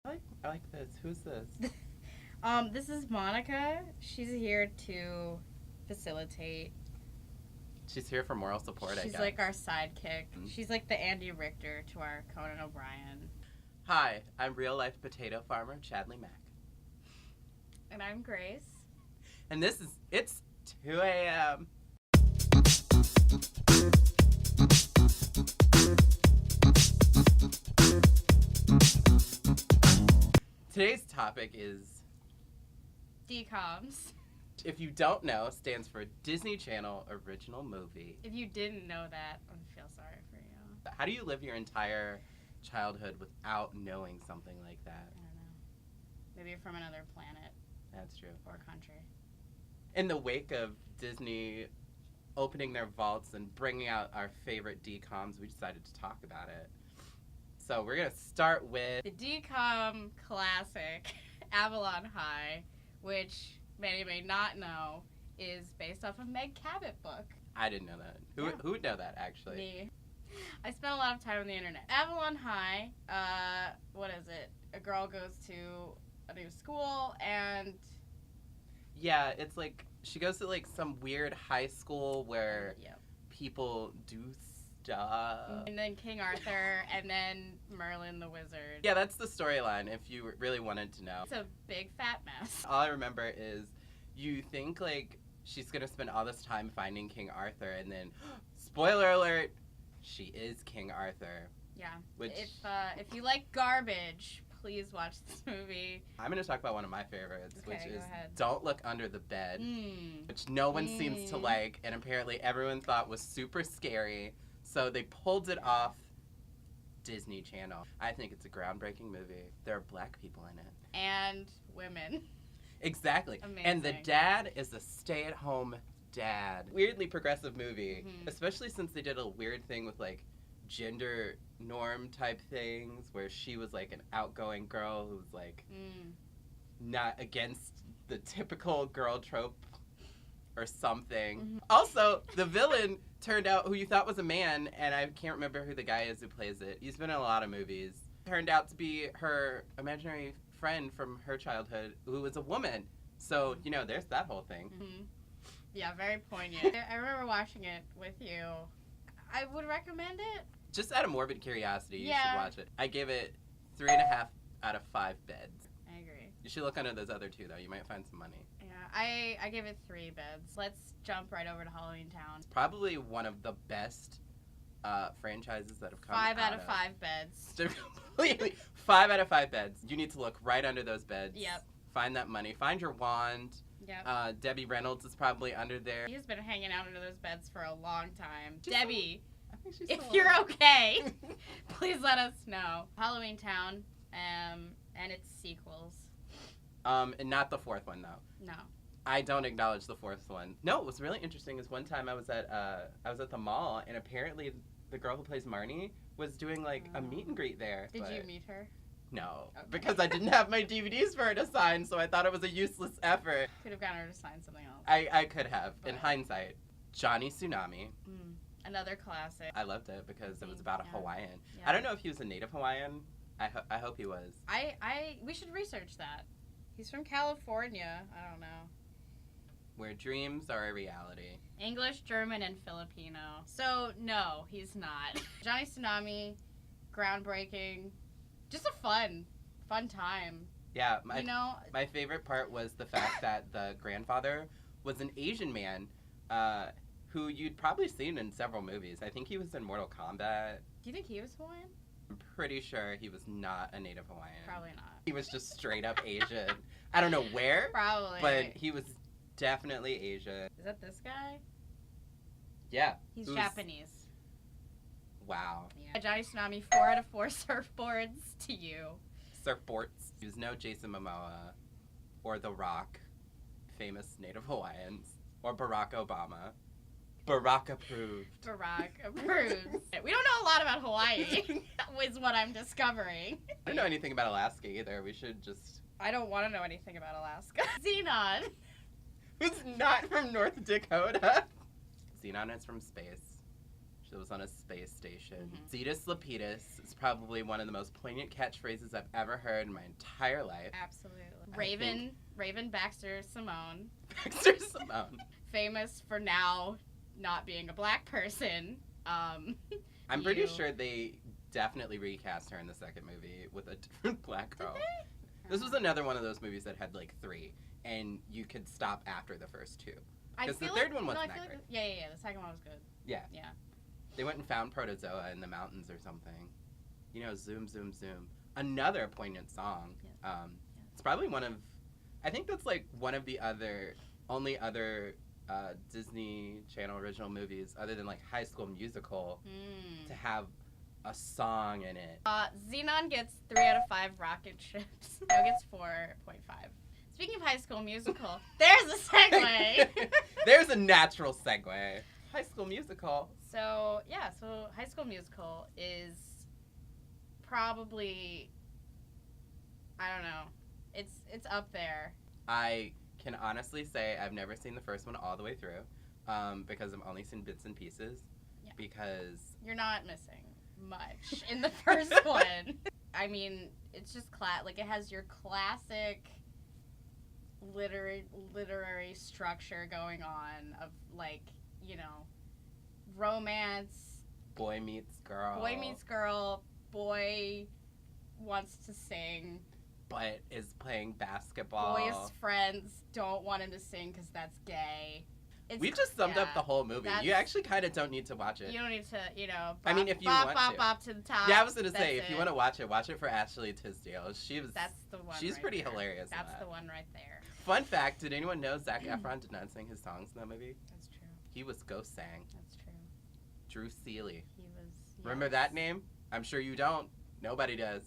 I like this. Who's this? This is Monica. She's here to facilitate. She's here for moral support, I guess. She's like our sidekick. She's like the Andy Richter to our Conan O'Brien. Hi, I'm real-life potato farmer Chadley Mack. And I'm Grace. And it's 2 a.m. Today's topic is DCOMs. If you don't know, stands for Disney Channel Original Movie. If you didn't know that, I feel sorry for you. How do you live your entire childhood without knowing something like that? I don't know. Maybe you're from another planet. That's true. Or country. In the wake of Disney opening their vaults and bringing out our favorite DCOMs, we decided to talk about it. So we're going to start with the DCOM classic, Avalon High, which many may not know is based off a Meg Cabot book. I didn't know that. Who would know that, actually? Me. I spent a lot of time on the internet. Avalon High, what is it? A girl goes to a new school and... Yeah, it's like she goes to like some weird high school where people do stuff. And then King Arthur and then Merlin the Wizard. Yeah, that's the storyline if you really wanted to know. It's a big fat mess. All I remember is you think like she's going to spend all this time finding King Arthur and then, spoiler alert, she is King Arthur. Yeah. Which... If you like garbage, please watch this movie. I'm going to talk about one of my favorites, which is Don't Look Under the Bed, which no one seems to like, and apparently everyone thought was super scary, so they pulled it off Disney Channel. I think it's a groundbreaking movie. There are black people in it. And women. Exactly. Amazing. And the dad is a stay-at-home dad. Weirdly progressive movie, especially since they did a weird thing with like gender norm type things where she was like an outgoing girl who was like not against the typical girl trope or something. Also, the villain turned out who you thought was a man, and I can't remember who the guy is who plays it. He's been in a lot of movies. Turned out to be her imaginary friend from her childhood who was a woman. So, you know, there's that whole thing. Yeah, very poignant. I remember watching it with you. I would recommend it. Just out of morbid curiosity, you should watch it. I gave it 3.5 out of 5 beds. I agree. You should look under those other 2, though. You might find some money. Yeah, I gave it 3 beds. Let's jump right over to Halloween Town. It's probably one of the best franchises that have come 5 out of 5 beds. Completely. 5 out of 5 beds. You need to look right under those beds. Yep. Find that money. Find your wand. Yep. Debbie Reynolds is probably under there. She's been hanging out under those beds for a long time. She's Debbie, if still you're okay, please let us know. Halloween Town, and its sequels. And not the 4th one, though. No. I don't acknowledge the 4th one. No, what was really interesting is one time I was at the mall, and apparently the girl who plays Marnie was doing like a meet and greet there. Did you meet her? No, okay. Because I didn't have my DVDs for her to sign, so I thought it was a useless effort. Could have gotten her to sign something else. I could have, in hindsight. Johnny Tsunami. Another classic. I loved it because it was about a Hawaiian. Yeah. I don't know if he was a native Hawaiian. I hope he was. We should research that. He's from California. I don't know. Where dreams are a reality. English, German, and Filipino. So, no, he's not. Johnny Tsunami, groundbreaking. Just a fun time. Yeah, my favorite part was the fact that the grandfather was an Asian man who you'd probably seen in several movies. I think he was in Mortal Kombat. Do you think he was Hawaiian? I'm pretty sure he was not a native Hawaiian. Probably not. He was just straight up Asian. I don't know where. Probably. But he was definitely Asian. Is that this guy? Yeah. He's Japanese. Wow. Yeah. Johnny Tsunami, 4 out of 4 surfboards to you. Surfboards. There's no Jason Momoa or The Rock, famous native Hawaiians, or Barack Obama. Barack approved. Barack approves. We don't know a lot about Hawaii, is what I'm discovering. I don't know anything about Alaska either. We should just... I don't want to know anything about Alaska. Xenon. Who's not from North Dakota? Xenon is from space. She was on a space station. Mhm. Zetus Lapidus is probably one of the most poignant catchphrases I've ever heard in my entire life. Absolutely. Raven Baxter Simone. Baxter Simone. Famous for now not being a black person. I'm pretty sure they definitely recast her in the second movie with a different black girl. Did they? This was another one of those movies that had like 3, and you could stop after the first 2. Because the third one wasn't that great. Yeah. The second one was good. Yeah. Yeah. They went and found Protozoa in the mountains or something. You know, zoom, zoom, zoom. Another poignant song. Yeah. It's probably one of, I think that's like one of the only other Disney Channel original movies other than like High School Musical to have a song in it. Xenon gets 3 out of 5 rocket ships. No, gets 4.5. Speaking of High School Musical, there's a segue. There's a natural segue. High School Musical. So High School Musical is probably, I don't know, it's up there. I can honestly say I've never seen the first one all the way through because I've only seen bits and pieces. Yeah. Because you're not missing much in the first one. I mean, it's just it has your classic literary structure going on of like, you know, romance, boy meets girl, boy wants to sing, but is playing basketball. Boy's friends don't want him to sing because that's gay. We just summed up the whole movie. You actually kind of don't need to watch it. You don't need to, you know, I mean, if you want to. Bop to the top. Yeah, I was going to say, if you want to watch it for Ashley Tisdale. That's the one. She's right pretty there. hilarious. That's the one right there. Fun fact, did anyone know Zac Efron did not sing his songs in that movie? That's true. He was ghost sang. That's true. Drew Seeley. He was. Yes. Remember that name? I'm sure you don't. Nobody does.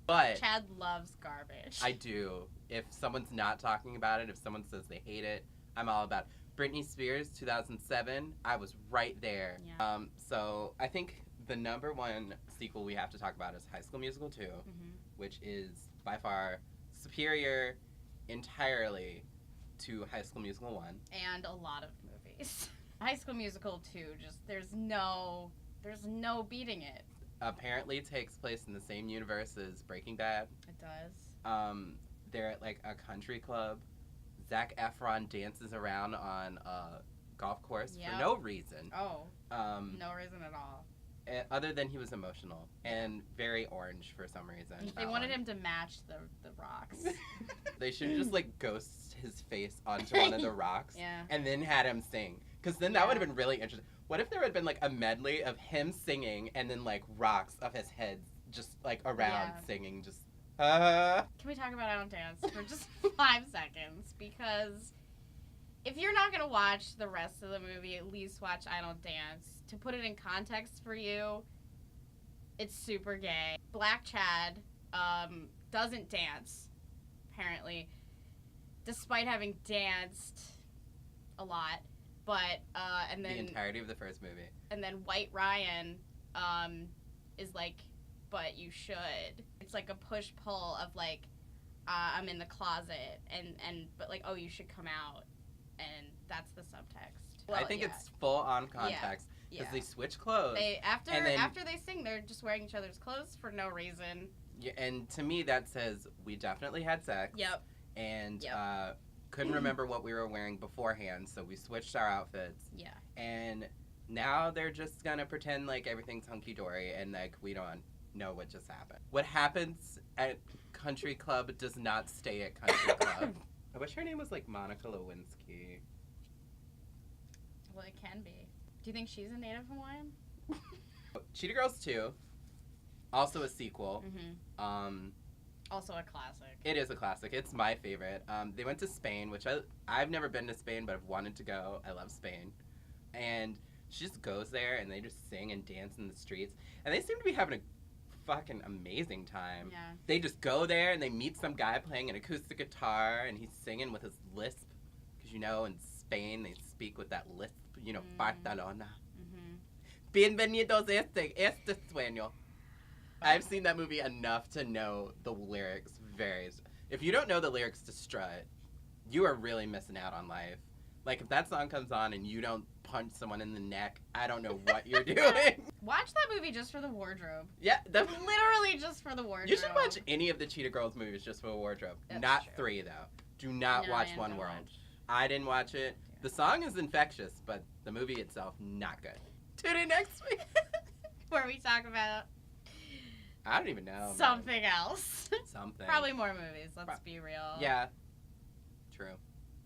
But Chad loves garbage. I do. If someone's not talking about it, if someone says they hate it, I'm all about it. Britney Spears, 2007, I was right there. Yeah. So I think the number one sequel we have to talk about is High School Musical 2, which is by far superior entirely to High School Musical 1. And a lot of movies. High School Musical 2, just there's no beating it. Apparently it takes place in the same universe as Breaking Bad. It does. They're at like a country club. Zac Efron dances around on a golf course for no reason. Oh. No reason at all. Other than he was emotional and very orange for some reason. They wanted him to match the rocks. They should just like ghost his face onto one of the rocks and then had him sing. Because then that would have been really interesting. What if there had been like a medley of him singing and then like rocks of his head just like around singing just Can we talk about I Don't Dance for just 5 seconds? Because if you're not going to watch the rest of the movie, at least watch I Don't Dance. To put it in context for you, it's super gay. Black Chad doesn't dance, apparently, despite having danced a lot. But, and then... the entirety of the first movie. And then White Ryan is like, but you should. It's like a push-pull of like, I'm in the closet, but like, oh, you should come out. And that's the subtext. Well, I think it's full-on context. Because they switch clothes. After they sing, they're just wearing each other's clothes for no reason. Yeah, and to me that says we definitely had sex. Yep. And couldn't remember what we were wearing beforehand, so we switched our outfits. Yeah. And now they're just gonna pretend like everything's hunky-dory and like we don't know what just happened. What happens at Country Club does not stay at Country Club. I wish her name was like Monica Lewinsky. Well, it can be. Do you think she's a native Hawaiian? Cheetah Girls 2, also a sequel. Also a classic. It is a classic. It's my favorite. They went to Spain, which I've never been to Spain, but I've wanted to go. I love Spain. And she just goes there, and they just sing and dance in the streets. And they seem to be having a fucking amazing time. Yeah. They just go there, and they meet some guy playing an acoustic guitar, and he's singing with his lisp. Because, you know, in Spain, they speak with that lisp. You know, Barcelona. Bienvenidos este sueño. I've seen that movie enough to know the lyrics If you don't know the lyrics to Strut, you are really missing out on life. Like, if that song comes on and you don't punch someone in the neck. I don't know what you're doing. Watch that movie just for the wardrobe. Yeah, Literally just for the wardrobe. You should watch any of the Cheetah Girls movies just for the wardrobe. That's Not true. 3, though. Do not No, watch I One didn't World. watch. I didn't watch it. The song is infectious, but the movie itself, not good. Tune in next week. Where we talk about I don't even know. something else. Something. Probably more movies, let's be real. Yeah. True.